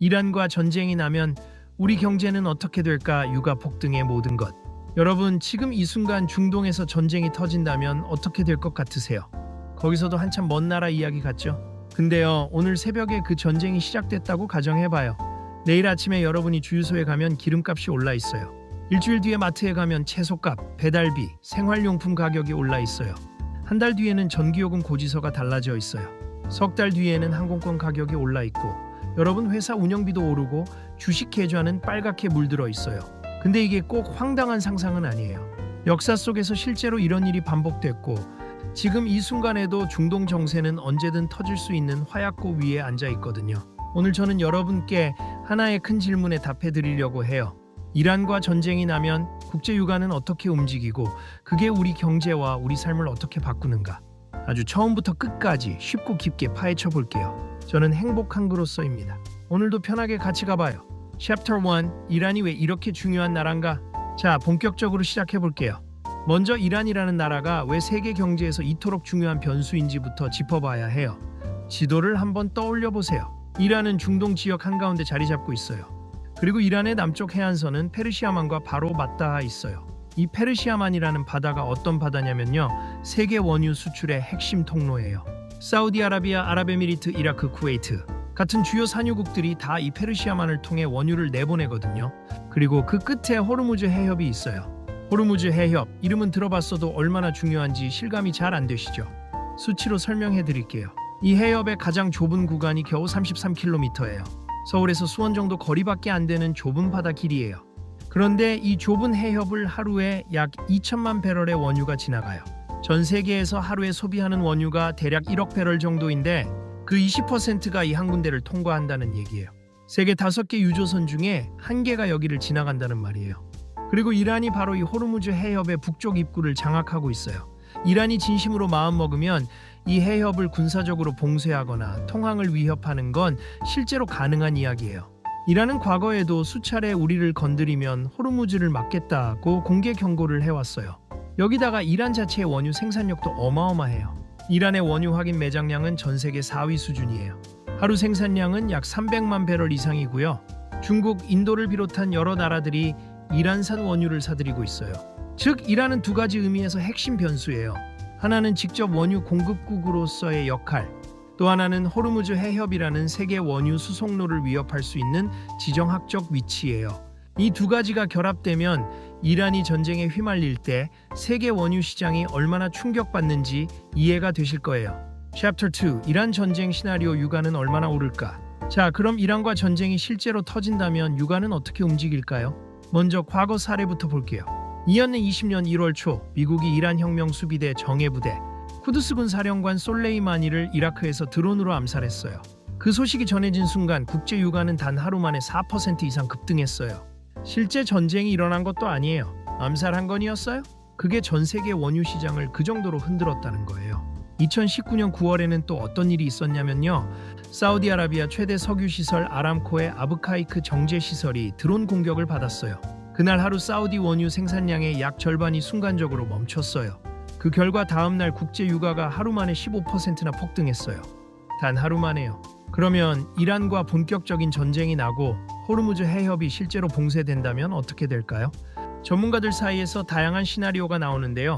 이란과 전쟁이 나면 우리 경제는 어떻게 될까? 유가 폭등의 모든 것. 여러분, 지금 이 순간 중동에서 전쟁이 터진다면 어떻게 될 것 같으세요? 거기서도 한참 먼 나라 이야기 같죠? 근데요, 오늘 새벽에 그 전쟁이 시작됐다고 가정해봐요. 내일 아침에 여러분이 주유소에 가면 기름값이 올라 있어요. 일주일 뒤에 마트에 가면 채소값, 배달비, 생활용품 가격이 올라 있어요. 한 달 뒤에는 전기요금 고지서가 달라져 있어요. 석 달 뒤에는 항공권 가격이 올라 있고, 여러분 회사 운영비도 오르고 주식 계좌는 빨갛게 물들어 있어요. 근데 이게 꼭 황당한 상상은 아니에요. 역사 속에서 실제로 이런 일이 반복됐고, 지금 이 순간에도 중동 정세는 언제든 터질 수 있는 화약고 위에 앉아 있거든요. 오늘 저는 여러분께 하나의 큰 질문에 답해 드리려고 해요. 이란과 전쟁이 나면 국제 유가는 어떻게 움직이고 그게 우리 경제와 우리 삶을 어떻게 바꾸는가? 아주 처음부터 끝까지 쉽고 깊게 파헤쳐 볼게요. 저는 행복한 그로서입니다. 오늘도 편하게 같이 가봐요. 챕터 1. 이란이 왜 이렇게 중요한 나라인가? 자, 본격적으로 시작해 볼게요. 먼저 이란이라는 나라가 왜 세계 경제에서 이토록 중요한 변수인지부터 짚어봐야 해요. 지도를 한번 떠올려 보세요. 이란은 중동 지역 한가운데 자리 잡고 있어요. 그리고 이란의 남쪽 해안선은 페르시아만과 바로 맞닿아 있어요. 이 페르시아만이라는 바다가 어떤 바다냐면요, 세계 원유 수출의 핵심 통로예요. 사우디아라비아, 아랍에미리트, 이라크, 쿠웨이트 같은 주요 산유국들이 다 이 페르시아만을 통해 원유를 내보내거든요. 그리고 그 끝에 호르무즈 해협이 있어요. 호르무즈 해협, 이름은 들어봤어도 얼마나 중요한지 실감이 잘 안 되시죠? 수치로 설명해 드릴게요. 이 해협의 가장 좁은 구간이 겨우 33km예요. 서울에서 수원 정도 거리밖에 안 되는 좁은 바다 길이에요. 그런데 이 좁은 해협을 하루에 약 2천만 배럴의 원유가 지나가요. 전 세계에서 하루에 소비하는 원유가 대략 1억 배럴 정도인데 그 20%가 이 한 군데를 통과한다는 얘기예요. 세계 5개 유조선 중에 1개가 여기를 지나간다는 말이에요. 그리고 이란이 바로 이 호르무즈 해협의 북쪽 입구를 장악하고 있어요. 이란이 진심으로 마음먹으면 이 해협을 군사적으로 봉쇄하거나 통항을 위협하는 건 실제로 가능한 이야기예요. 이란은 과거에도 수차례 우리를 건드리면 호르무즈를 막겠다고 공개 경고를 해왔어요. 여기다가 이란 자체의 원유 생산력도 어마어마해요. 이란의 원유 확인 매장량은 전 세계 4위 수준이에요. 하루 생산량은 약 300만 배럴 이상이고요. 중국, 인도를 비롯한 여러 나라들이 이란산 원유를 사들이고 있어요. 즉, 이란은 두 가지 의미에서 핵심 변수예요. 하나는 직접 원유 공급국으로서의 역할, 또 하나는 호르무즈 해협이라는 세계 원유 수송로를 위협할 수 있는 지정학적 위치예요. 이 두 가지가 결합되면 이란이 전쟁에 휘말릴 때 세계 원유 시장이 얼마나 충격받는지 이해가 되실 거예요. 챕터 2. 이란 전쟁 시나리오, 유가는 얼마나 오를까? 자, 그럼 이란과 전쟁이 실제로 터진다면 유가는 어떻게 움직일까요? 먼저 과거 사례부터 볼게요. 이었는 20년 1월 초 미국이 이란 혁명 수비대 정예부대 쿠드스군 사령관 솔레이마니를 이라크에서 드론으로 암살했어요. 그 소식이 전해진 순간 국제 유가는 단 하루 만에 4% 이상 급등했어요. 실제 전쟁이 일어난 것도 아니에요. 암살 한 건이었어요? 그게 전 세계 원유 시장을 그 정도로 흔들었다는 거예요. 2019년 9월에는 또 어떤 일이 있었냐면요. 사우디아라비아 최대 석유시설 아람코의 아브카이크 정제시설이 드론 공격을 받았어요. 그날 하루 사우디 원유 생산량의 약 절반이 순간적으로 멈췄어요. 그 결과 다음날 국제 유가가 하루 만에 15%나 폭등했어요. 단 하루 만에요. 그러면 이란과 본격적인 전쟁이 나고 호르무즈 해협이 실제로 봉쇄된다면 어떻게 될까요? 전문가들 사이에서 다양한 시나리오가 나오는데요.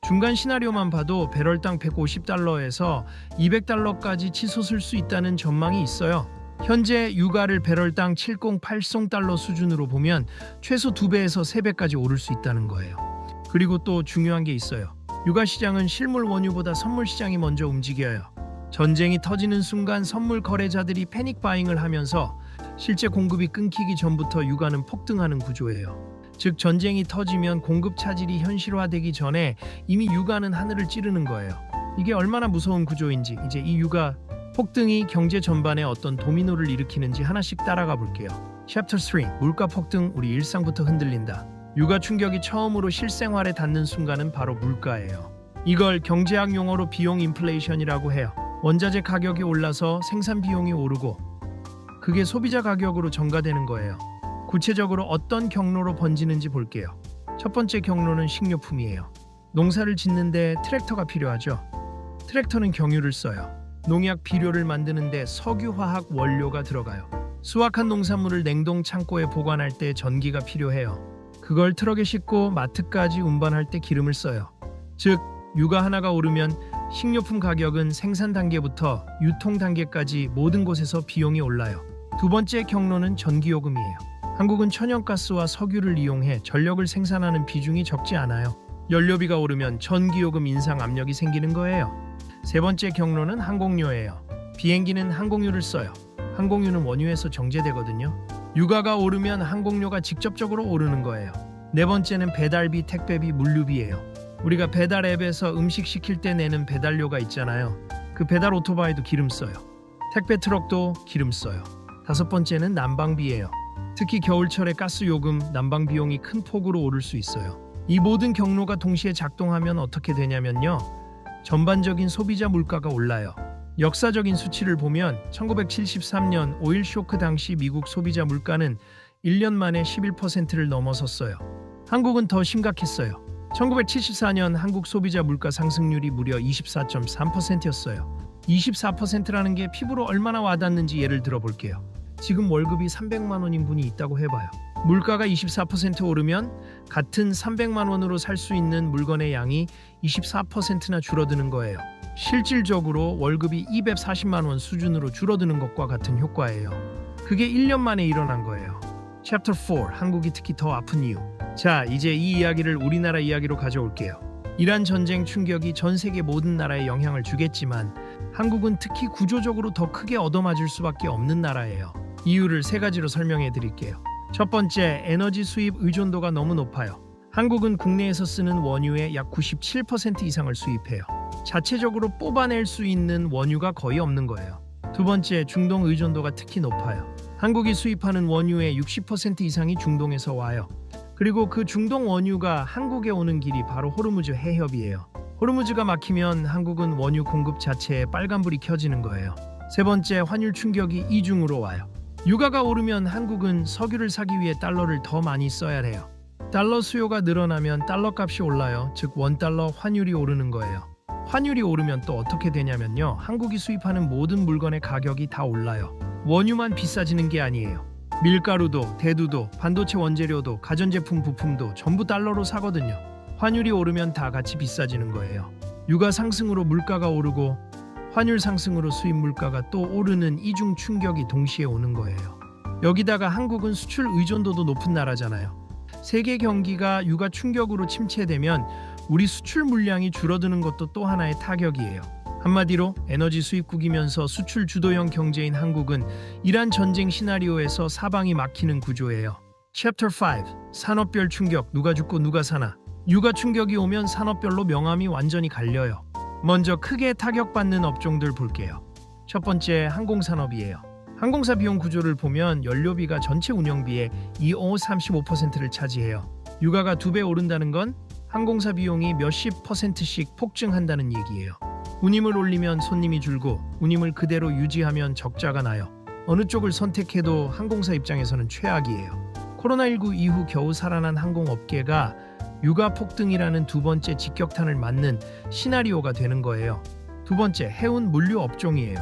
중간 시나리오만 봐도 배럴당 150달러에서 200달러까지 치솟을 수 있다는 전망이 있어요. 현재 유가를 배럴당 708달러 수준으로 보면 최소 2배에서 3배까지 오를 수 있다는 거예요. 그리고 또 중요한 게 있어요. 유가 시장은 실물 원유보다 선물 시장이 먼저 움직여요. 전쟁이 터지는 순간 선물 거래자들이 패닉 바잉을 하면서 실제 공급이 끊기기 전부터 유가는 폭등하는 구조예요. 즉, 전쟁이 터지면 공급 차질이 현실화되기 전에 이미 유가는 하늘을 찌르는 거예요. 이게 얼마나 무서운 구조인지 이제 이 유가 폭등이 경제 전반에 어떤 도미노를 일으키는지 하나씩 따라가 볼게요. 챕터 3. 물가 폭등, 우리 일상부터 흔들린다. 유가 충격이 처음으로 실생활에 닿는 순간은 바로 물가예요. 이걸 경제학 용어로 비용 인플레이션이라고 해요. 원자재 가격이 올라서 생산 비용이 오르고 그게 소비자 가격으로 전가되는 거예요. 구체적으로 어떤 경로로 번지는지 볼게요. 첫 번째 경로는 식료품이에요. 농사를 짓는데 트랙터가 필요하죠. 트랙터는 경유를 써요. 농약 비료를 만드는데 석유화학 원료가 들어가요. 수확한 농산물을 냉동 창고에 보관할 때 전기가 필요해요. 그걸 트럭에 싣고 마트까지 운반할 때 기름을 써요. 즉, 유가 하나가 오르면 식료품 가격은 생산 단계부터 유통 단계까지 모든 곳에서 비용이 올라요. 두 번째 경로는 전기요금이에요. 한국은 천연가스와 석유를 이용해 전력을 생산하는 비중이 적지 않아요. 연료비가 오르면 전기요금 인상 압력이 생기는 거예요. 세 번째 경로는 항공료예요. 비행기는 항공유를 써요. 항공유는 원유에서 정제되거든요. 유가가 오르면 항공료가 직접적으로 오르는 거예요. 네 번째는 배달비, 택배비, 물류비예요. 우리가 배달 앱에서 음식 시킬 때 내는 배달료가 있잖아요. 그 배달 오토바이도 기름 써요. 택배 트럭도 기름 써요. 다섯 번째는 난방비예요. 특히 겨울철에 가스 요금, 난방 비용이 큰 폭으로 오를 수 있어요. 이 모든 경로가 동시에 작동하면 어떻게 되냐면요. 전반적인 소비자 물가가 올라요. 역사적인 수치를 보면 1973년 오일 쇼크 당시 미국 소비자 물가는 1년 만에 11%를 넘어섰어요. 한국은 더 심각했어요. 1974년 한국 소비자 물가 상승률이 무려 24.3%였어요. 24%라는 게 피부로 얼마나 와닿는지 예를 들어볼게요. 지금 월급이 300만 원인 분이 있다고 해봐요. 물가가 24% 오르면 같은 300만 원으로 살 수 있는 물건의 양이 24%나 줄어드는 거예요. 실질적으로 월급이 240만 원 수준으로 줄어드는 것과 같은 효과예요. 그게 1년 만에 일어난 거예요. 챕터 4. 한국이 특히 더 아픈 이유. 자, 이제 이 이야기를 우리나라 이야기로 가져올게요. 이란 전쟁 충격이 전 세계 모든 나라에 영향을 주겠지만 한국은 특히 구조적으로 더 크게 얻어맞을 수밖에 없는 나라예요. 이유를 세 가지로 설명해 드릴게요. 첫 번째, 에너지 수입 의존도가 너무 높아요. 한국은 국내에서 쓰는 원유의 약 97% 이상을 수입해요. 자체적으로 뽑아낼 수 있는 원유가 거의 없는 거예요. 두 번째, 중동 의존도가 특히 높아요. 한국이 수입하는 원유의 60% 이상이 중동에서 와요. 그리고 그 중동 원유가 한국에 오는 길이 바로 호르무즈 해협이에요. 호르무즈가 막히면 한국은 원유 공급 자체에 빨간불이 켜지는 거예요. 세 번째, 환율 충격이 이중으로 와요. 유가가 오르면 한국은 석유를 사기 위해 달러를 더 많이 써야 해요. 달러 수요가 늘어나면 달러 값이 올라요. 즉 원달러 환율이 오르는 거예요. 환율이 오르면 또 어떻게 되냐면요. 한국이 수입하는 모든 물건의 가격이 다 올라요. 원유만 비싸지는 게 아니에요. 밀가루도, 대두도, 반도체 원재료도, 가전제품 부품도 전부 달러로 사거든요. 환율이 오르면 다 같이 비싸지는 거예요. 유가 상승으로 물가가 오르고 환율 상승으로 수입 물가가 또 오르는 이중 충격이 동시에 오는 거예요. 여기다가 한국은 수출 의존도도 높은 나라잖아요. 세계 경기가 유가 충격으로 침체되면 우리 수출 물량이 줄어드는 것도 또 하나의 타격이에요. 한마디로 에너지 수입국이면서 수출 주도형 경제인 한국은 이란 전쟁 시나리오에서 사방이 막히는 구조예요. 챕터 5. 산업별 충격. 누가 죽고 누가 사나. 유가 충격이 오면 산업별로 명암이 완전히 갈려요. 먼저 크게 타격받는 업종들 볼게요. 첫 번째, 항공산업이에요. 항공사 비용 구조를 보면 연료비가 전체 운영비의 35%를 차지해요. 유가가 2배 오른다는 건 항공사 비용이 몇십 %씩 폭증한다는 얘기예요. 운임을 올리면 손님이 줄고 운임을 그대로 유지하면 적자가 나요. 어느 쪽을 선택해도 항공사 입장에서는 최악이에요. 코로나19 이후 겨우 살아난 항공업계가 유가 폭등이라는 두 번째 직격탄을 맞는 시나리오가 되는 거예요. 두 번째, 해운 물류 업종이에요.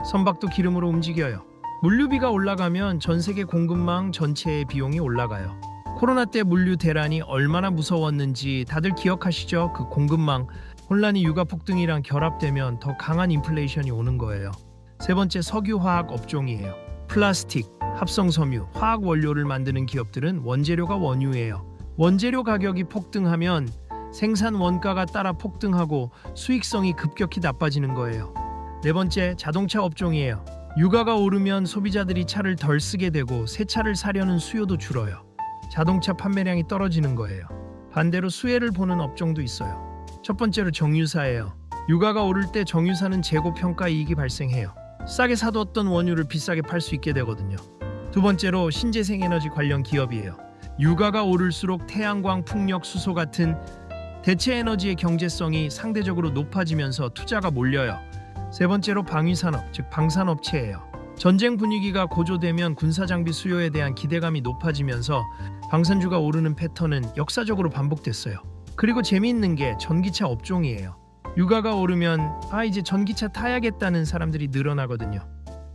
선박도 기름으로 움직여요. 물류비가 올라가면 전 세계 공급망 전체의 비용이 올라가요. 코로나 때 물류 대란이 얼마나 무서웠는지 다들 기억하시죠? 그 공급망 혼란이 유가 폭등이랑 결합되면 더 강한 인플레이션이 오는 거예요. 세 번째, 석유화학 업종이에요. 플라스틱, 합성섬유, 화학 원료를 만드는 기업들은 원재료가 원유예요. 원재료 가격이 폭등하면 생산 원가가 따라 폭등하고 수익성이 급격히 나빠지는 거예요. 네 번째, 자동차 업종이에요. 유가가 오르면 소비자들이 차를 덜 쓰게 되고 새 차를 사려는 수요도 줄어요. 자동차 판매량이 떨어지는 거예요. 반대로 수혜를 보는 업종도 있어요. 첫 번째로 정유사예요. 유가가 오를 때 정유사는 재고 평가 이익이 발생해요. 싸게 사뒀던 원유를 비싸게 팔 수 있게 되거든요. 두 번째로 신재생에너지 관련 기업이에요. 유가가 오를수록 태양광, 풍력, 수소 같은 대체 에너지의 경제성이 상대적으로 높아지면서 투자가 몰려요. 세 번째로 방위산업, 즉 방산업체예요. 전쟁 분위기가 고조되면 군사장비 수요에 대한 기대감이 높아지면서 방산주가 오르는 패턴은 역사적으로 반복됐어요. 그리고 재미있는 게 전기차 업종이에요. 유가가 오르면 이제 전기차 타야겠다는 사람들이 늘어나거든요.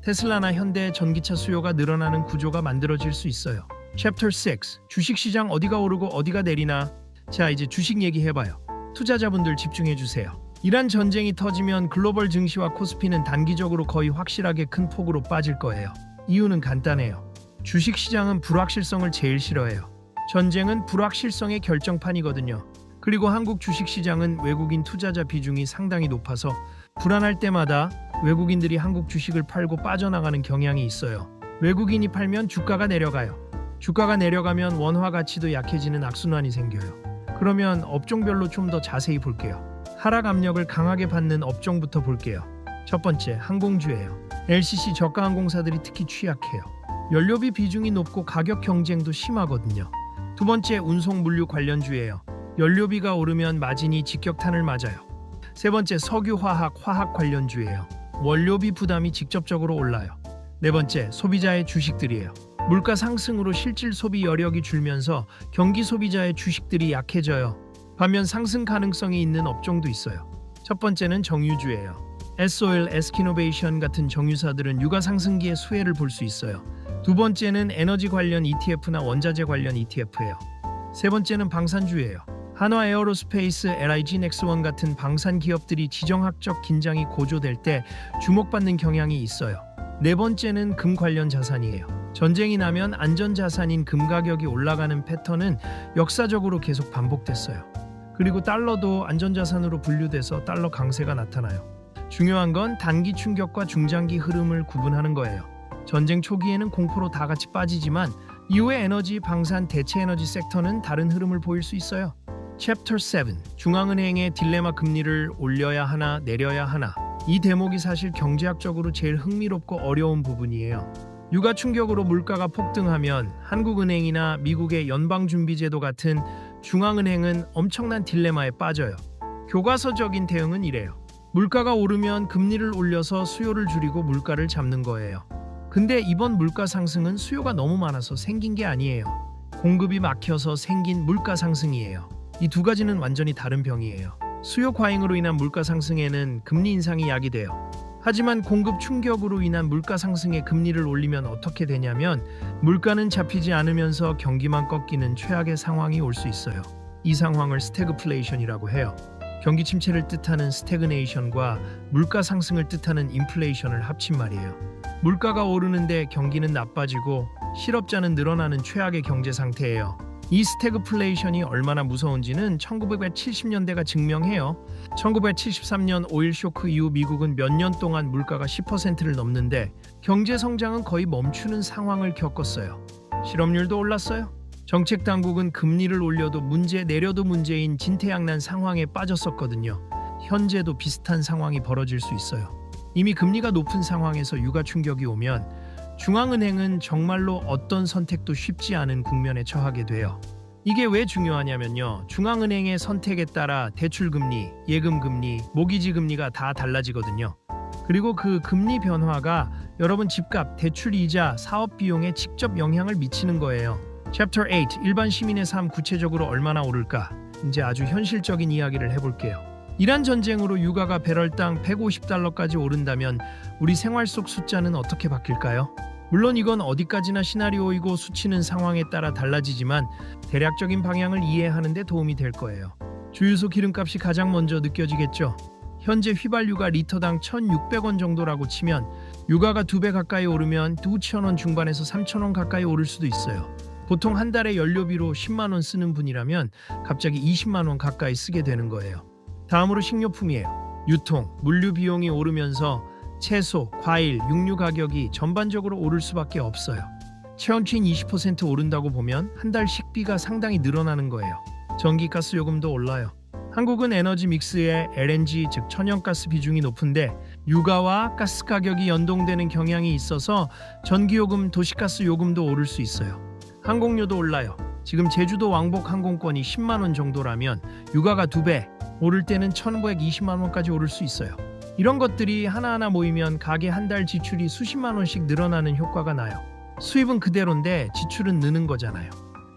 테슬라나 현대 전기차 수요가 늘어나는 구조가 만들어질 수 있어요. Chapter 6. 주식시장 어디가 오르고 어디가 내리나? 자, 이제 주식 얘기해봐요. 투자자분들 집중해주세요. 이란 전쟁이 터지면 글로벌 증시와 코스피는 단기적으로 거의 확실하게 큰 폭으로 빠질 거예요. 이유는 간단해요. 주식시장은 불확실성을 제일 싫어해요. 전쟁은 불확실성의 결정판이거든요. 그리고 한국 주식시장은 외국인 투자자 비중이 상당히 높아서 불안할 때마다 외국인들이 한국 주식을 팔고 빠져나가는 경향이 있어요. 외국인이 팔면 주가가 내려가요. 주가가 내려가면 원화 가치도 약해지는 악순환이 생겨요. 그러면 업종별로 좀 더 자세히 볼게요. 하락 압력을 강하게 받는 업종부터 볼게요. 첫 번째, 항공주예요. LCC 저가 항공사들이 특히 취약해요. 연료비 비중이 높고 가격 경쟁도 심하거든요. 두 번째, 운송 물류 관련주예요. 연료비가 오르면 마진이 직격탄을 맞아요. 세 번째, 석유 화학 관련주예요. 원료비 부담이 직접적으로 올라요. 네 번째, 소비자의 주식들이에요. 물가 상승으로 실질 소비 여력이 줄면서 경기 소비자의 주식들이 약해져요. 반면 상승 가능성이 있는 업종도 있어요. 첫 번째는 정유주예요. S-오일, SK이노베이션 같은 정유사들은 유가 상승기에 수혜를 볼 수 있어요. 두 번째는 에너지 관련 ETF나 원자재 관련 ETF예요. 세 번째는 방산주예요. 한화 에어로스페이스, LIG 넥스원 같은 방산 기업들이 지정학적 긴장이 고조될 때 주목받는 경향이 있어요. 네 번째는 금 관련 자산이에요. 전쟁이 나면 안전자산인 금 가격이 올라가는 패턴은 역사적으로 계속 반복됐어요. 그리고 달러도 안전자산으로 분류돼서 달러 강세가 나타나요. 중요한 건 단기 충격과 중장기 흐름을 구분하는 거예요. 전쟁 초기에는 공포로 다 같이 빠지지만 이후에 에너지, 방산, 대체 에너지 섹터는 다른 흐름을 보일 수 있어요. Chapter 7. 중앙은행의 딜레마, 금리를 올려야 하나 내려야 하나. 이 대목이 사실 경제학적으로 제일 흥미롭고 어려운 부분이에요. 유가 충격으로 물가가 폭등하면 한국은행이나 미국의 연방준비제도 같은 중앙은행은 엄청난 딜레마에 빠져요. 교과서적인 대응은 이래요. 물가가 오르면 금리를 올려서 수요를 줄이고 물가를 잡는 거예요. 근데 이번 물가 상승은 수요가 너무 많아서 생긴 게 아니에요. 공급이 막혀서 생긴 물가 상승이에요. 이 두 가지는 완전히 다른 병이에요. 수요 과잉으로 인한 물가 상승에는 금리 인상이 약이 돼요. 하지만 공급 충격으로 인한 물가 상승에 금리를 올리면 어떻게 되냐면 물가는 잡히지 않으면서 경기만 꺾이는 최악의 상황이 올 수 있어요. 이 상황을 스태그플레이션이라고 해요. 경기 침체를 뜻하는 스태그네이션과 물가 상승을 뜻하는 인플레이션을 합친 말이에요. 물가가 오르는데 경기는 나빠지고 실업자는 늘어나는 최악의 경제 상태예요. 이 스태그플레이션이 얼마나 무서운지는 1970년대가 증명해요. 1973년 오일 쇼크 이후 미국은 몇 년 동안 물가가 10%를 넘는데 경제 성장은 거의 멈추는 상황을 겪었어요. 실업률도 올랐어요. 정책 당국은 금리를 올려도 문제, 내려도 문제인 진퇴양난 상황에 빠졌었거든요. 현재도 비슷한 상황이 벌어질 수 있어요. 이미 금리가 높은 상황에서 유가 충격이 오면 중앙은행은 정말로 어떤 선택도 쉽지 않은 국면에 처하게 돼요. 이게 왜 중요하냐면요. 중앙은행의 선택에 따라 대출금리, 예금금리, 모기지금리가 다 달라지거든요. 그리고 그 금리 변화가 여러분 집값, 대출이자 사업비용에 직접 영향을 미치는 거예요. Chapter 8. 일반 시민의 삶 구체적으로 얼마나 오를까? 이제 아주 현실적인 이야기를 해볼게요. 이란 전쟁으로 유가가 배럴당 $150까지 오른다면 우리 생활 속 숫자는 어떻게 바뀔까요? 물론 이건 어디까지나 시나리오이고 수치는 상황에 따라 달라지지만 대략적인 방향을 이해하는 데 도움이 될 거예요. 주유소 기름값이 가장 먼저 느껴지겠죠. 현재 휘발유가 리터당 1,600원 정도라고 치면 유가가 2배 가까이 오르면 2,000원 중반에서 3,000원 가까이 오를 수도 있어요. 보통 한 달에 연료비로 10만 원 쓰는 분이라면 갑자기 20만 원 가까이 쓰게 되는 거예요. 다음으로 식료품이에요. 유통, 물류 비용이 오르면서 채소, 과일, 육류 가격이 전반적으로 오를 수밖에 없어요. 체온치인 20% 오른다고 보면 한 달 식비가 상당히 늘어나는 거예요. 전기가스 요금도 올라요. 한국은 에너지 믹스에 LNG 즉 천연가스 비중이 높은데 유가와 가스 가격이 연동되는 경향이 있어서 전기요금, 도시가스 요금도 오를 수 있어요. 항공료도 올라요. 지금 제주도 왕복 항공권이 10만 원 정도라면 유가가 2배, 오를 때는 1,920만 원까지 오를 수 있어요. 이런 것들이 하나하나 모이면 가게 한 달 지출이 수십만 원씩 늘어나는 효과가 나요. 수입은 그대로인데 지출은 느는 거잖아요.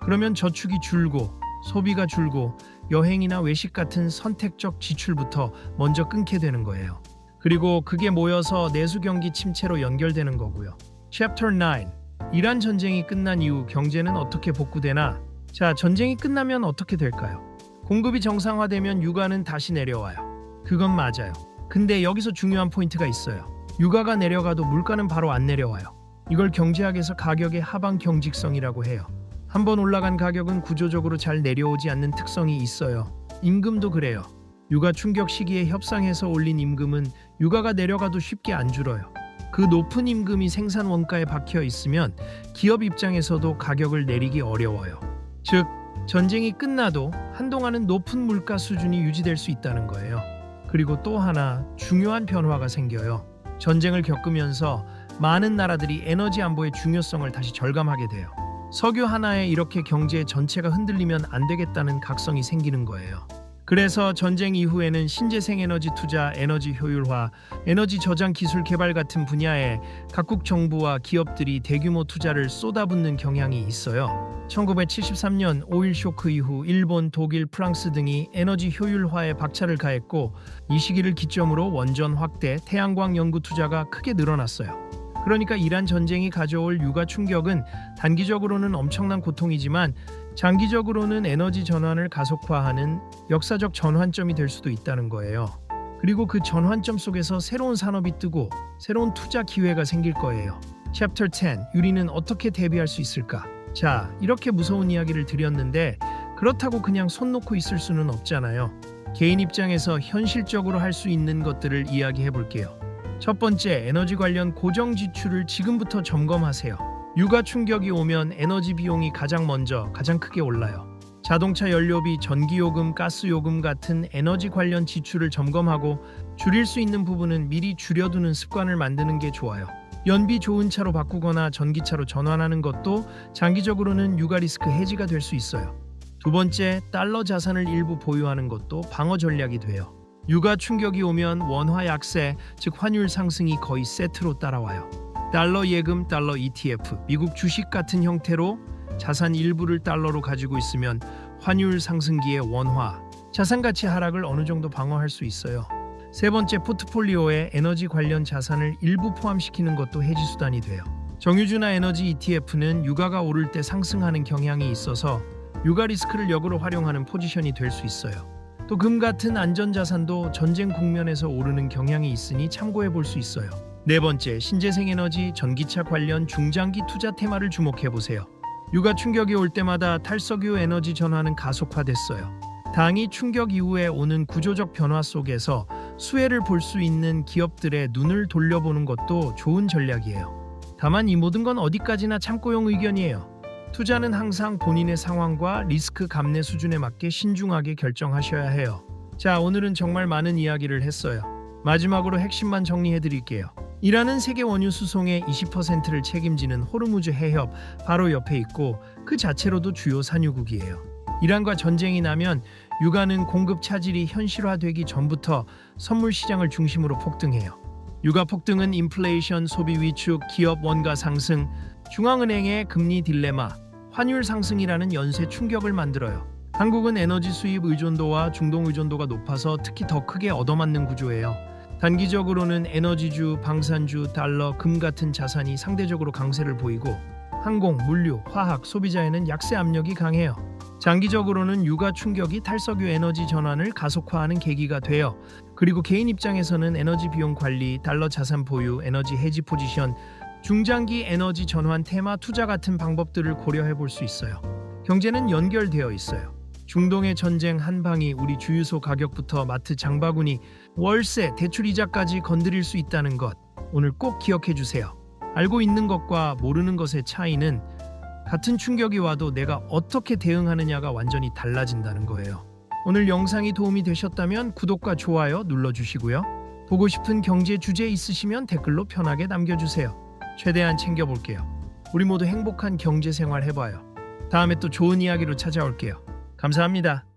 그러면 저축이 줄고 소비가 줄고 여행이나 외식 같은 선택적 지출부터 먼저 끊게 되는 거예요. 그리고 그게 모여서 내수 경기 침체로 연결되는 거고요. Chapter 9. 이란 전쟁이 끝난 이후 경제는 어떻게 복구되나? 자, 전쟁이 끝나면 어떻게 될까요? 공급이 정상화되면 유가는 다시 내려와요. 그건 맞아요. 근데 여기서 중요한 포인트가 있어요. 유가가 내려가도 물가는 바로 안 내려와요. 이걸 경제학에서 가격의 하방 경직성이라고 해요. 한번 올라간 가격은 구조적으로 잘 내려오지 않는 특성이 있어요. 임금도 그래요. 유가 충격 시기에 협상해서 올린 임금은 유가가 내려가도 쉽게 안 줄어요. 그 높은 임금이 생산 원가에 박혀 있으면 기업 입장에서도 가격을 내리기 어려워요. 즉, 전쟁이 끝나도 한동안은 높은 물가 수준이 유지될 수 있다는 거예요. 그리고 또 하나 중요한 변화가 생겨요. 전쟁을 겪으면서 많은 나라들이 에너지 안보의 중요성을 다시 절감하게 돼요. 석유 하나에 이렇게 경제 전체가 흔들리면 안 되겠다는 각성이 생기는 거예요. 그래서 전쟁 이후에는 신재생 에너지 투자, 에너지 효율화, 에너지 저장 기술 개발 같은 분야에 각국 정부와 기업들이 대규모 투자를 쏟아붓는 경향이 있어요. 1973년 오일 쇼크 이후 일본, 독일, 프랑스 등이 에너지 효율화에 박차를 가했고 이 시기를 기점으로 원전 확대, 태양광 연구 투자가 크게 늘어났어요. 그러니까 이란 전쟁이 가져올 유가 충격은 단기적으로는 엄청난 고통이지만 장기적으로는 에너지 전환을 가속화하는 역사적 전환점이 될 수도 있다는 거예요. 그리고 그 전환점 속에서 새로운 산업이 뜨고 새로운 투자 기회가 생길 거예요. Chapter 10. 유리는 어떻게 대비할 수 있을까? 자, 이렇게 무서운 이야기를 드렸는데 그렇다고 그냥 손 놓고 있을 수는 없잖아요. 개인 입장에서 현실적으로 할 수 있는 것들을 이야기해 볼게요. 첫 번째, 에너지 관련 고정 지출을 지금부터 점검하세요. 유가 충격이 오면 에너지 비용이 가장 크게 올라요. 자동차 연료비, 전기요금, 가스요금 같은 에너지 관련 지출을 점검하고 줄일 수 있는 부분은 미리 줄여두는 습관을 만드는 게 좋아요. 연비 좋은 차로 바꾸거나 전기차로 전환하는 것도 장기적으로는 유가 리스크 해지가 될 수 있어요. 두 번째, 달러 자산을 일부 보유하는 것도 방어 전략이 돼요. 유가 충격이 오면 원화 약세, 즉 환율 상승이 거의 세트로 따라와요. 달러 예금, 달러 ETF, 미국 주식 같은 형태로 자산 일부를 달러로 가지고 있으면 환율 상승기에 원화, 자산 가치 하락을 어느 정도 방어할 수 있어요. 세 번째, 포트폴리오에 에너지 관련 자산을 일부 포함시키는 것도 해지 수단이 돼요. 정유주나 에너지 ETF는 유가가 오를 때 상승하는 경향이 있어서 유가 리스크를 역으로 활용하는 포지션이 될 수 있어요. 또 금 같은 안전자산도 전쟁 국면에서 오르는 경향이 있으니 참고해 볼 수 있어요. 네 번째, 신재생 에너지, 전기차 관련 중장기 투자 테마를 주목해 보세요. 유가 충격이 올 때마다 탈석유 에너지 전환은 가속화됐어요. 당이 충격 이후에 오는 구조적 변화 속에서 수혜를 볼 수 있는 기업들의 눈을 돌려보는 것도 좋은 전략이에요. 다만 이 모든 건 어디까지나 참고용 의견이에요. 투자는 항상 본인의 상황과 리스크 감내 수준에 맞게 신중하게 결정하셔야 해요. 자, 오늘은 정말 많은 이야기를 했어요. 마지막으로 핵심만 정리해 드릴게요. 이란은 세계 원유 수송의 20%를 책임지는 호르무즈 해협 바로 옆에 있고 그 자체로도 주요 산유국이에요. 이란과 전쟁이 나면 유가는 공급 차질이 현실화되기 전부터 선물 시장을 중심으로 폭등해요. 유가 폭등은 인플레이션, 소비 위축, 기업 원가 상승, 중앙은행의 금리 딜레마, 환율 상승이라는 연쇄 충격을 만들어요. 한국은 에너지 수입 의존도와 중동 의존도가 높아서 특히 더 크게 얻어맞는 구조예요. 단기적으로는 에너지주, 방산주, 달러, 금 같은 자산이 상대적으로 강세를 보이고 항공, 물류, 화학, 소비자에는 약세 압력이 강해요. 장기적으로는 유가 충격이 탈석유 에너지 전환을 가속화하는 계기가 돼요. 그리고 개인 입장에서는 에너지 비용 관리, 달러 자산 보유, 에너지 해지 포지션, 중장기 에너지 전환 테마 투자 같은 방법들을 고려해 볼 수 있어요. 경제는 연결되어 있어요. 중동의 전쟁 한방이 우리 주유소 가격부터 마트 장바구니, 월세, 대출이자까지 건드릴 수 있다는 것, 오늘 꼭 기억해 주세요. 알고 있는 것과 모르는 것의 차이는 같은 충격이 와도 내가 어떻게 대응하느냐가 완전히 달라진다는 거예요. 오늘 영상이 도움이 되셨다면 구독과 좋아요 눌러주시고요. 보고 싶은 경제 주제 있으시면 댓글로 편하게 남겨주세요. 최대한 챙겨볼게요. 우리 모두 행복한 경제 생활 해봐요. 다음에 또 좋은 이야기로 찾아올게요. 감사합니다.